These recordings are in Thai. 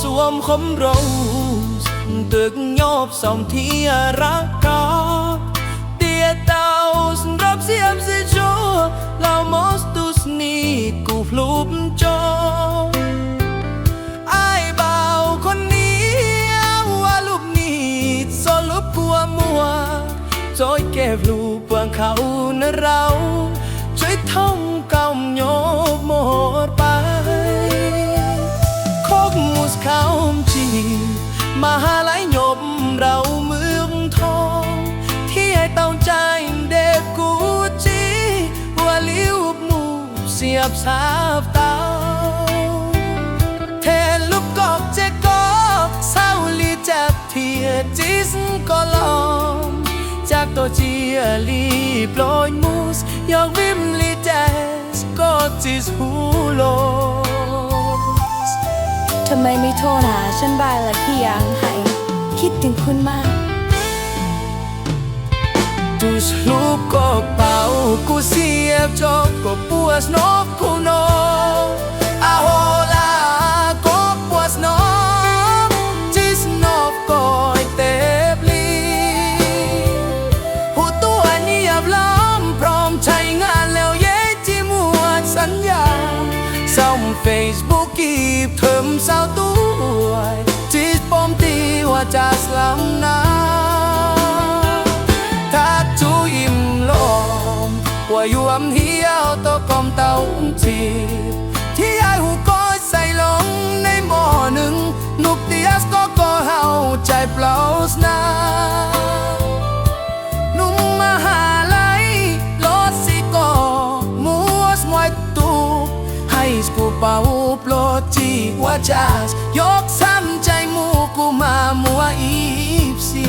สวมคมโรสตึกยอบสองที่รักกาเตียเตาสำรับเสียมสิโจเรามอสตุสนีกูพลุบจอไอ้บ่าวคนนี้ว่าลูกนี้โซลุบกัวมัวจอยแก้วลูกเปลืองเขาเนเราช่วยท่องเก่าโยบหมดไปคกมูสเขาจีมหาลัยหยบเราเมืองทองที่ให้เต้าใจเด็กกูจีว่าลิ้วมูเสียบสาบเต้าเทลูกกอกเจกอกเศร้าลีจับเทียจิสก็ลอมจากตัวเจียลีปลอยมูสยอกวิมลีแจสก็จิสหูโลทำไมไม่โทรหาฉันบ่ายละที่ยังให้คิดถึงคุณมากดูสลูปก็เป่ากูเสียบจอกก็ปวดนกกูโนอาโฮลาก็ปวดนกจิสนกก็เตบลีหูตัวนี้ยับล้อมพร้อมใช้งานแล้วเย้ที่มวดสัญญาส่งเฟซบุ๊กกีบเถิมสาวตัวจิตปมตีว่าจะสลัมนาทักจูยิ้มลมว่าอยู่อำเหี่ยวตัวกอมเต้าจีที่ไอหูก้อยใส่ลงในหม้อหนึ่งนุกเตียสก็เฮาใจเปล่าสนานุ่มมหาลัยรถสิก็มัวสมวยตูให้สกูเป่าโปรดจีว่าจะยกซ้ำใจมูกูมามัวอีบซี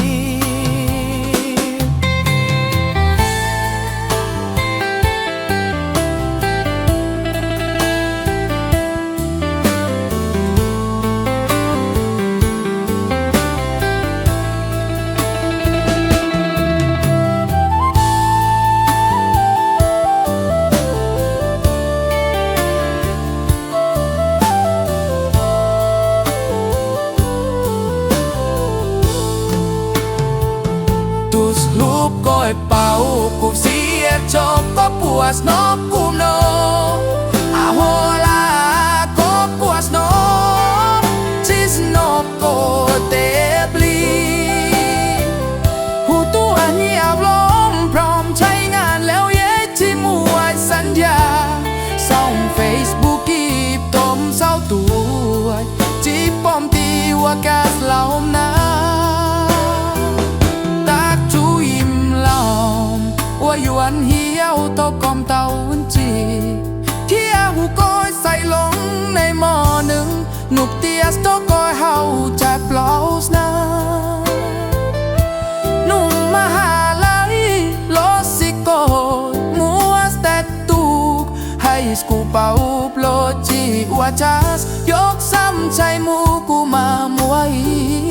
ลูกก้อยเป่ากูเสียจบก็ปวดนกกูโนอาโฮลาก็ปวดนกจิสนกก็เตบลีหูตัวนี้อาบลมพร้อมใช้งานแล้วเย้ที่มวยสัญญาส่องเฟซบุ๊กกีบต้มเศร้าตัวจีบปอมตีว่ากาสเหล่านาว่าอยู่อันเหี่ยวตกกอมเต้าจีที่อาหูก้อยใส่ลงในหม้อหนึ่งนุกเตียสตก้อยเฮาใจเปล่าสนานุ่มมหาลัยโลสิโกมัวสเตตูกให้สกูเป่าโปรดจีว่าจัสยกซ้ำใจมูกูมามัวอี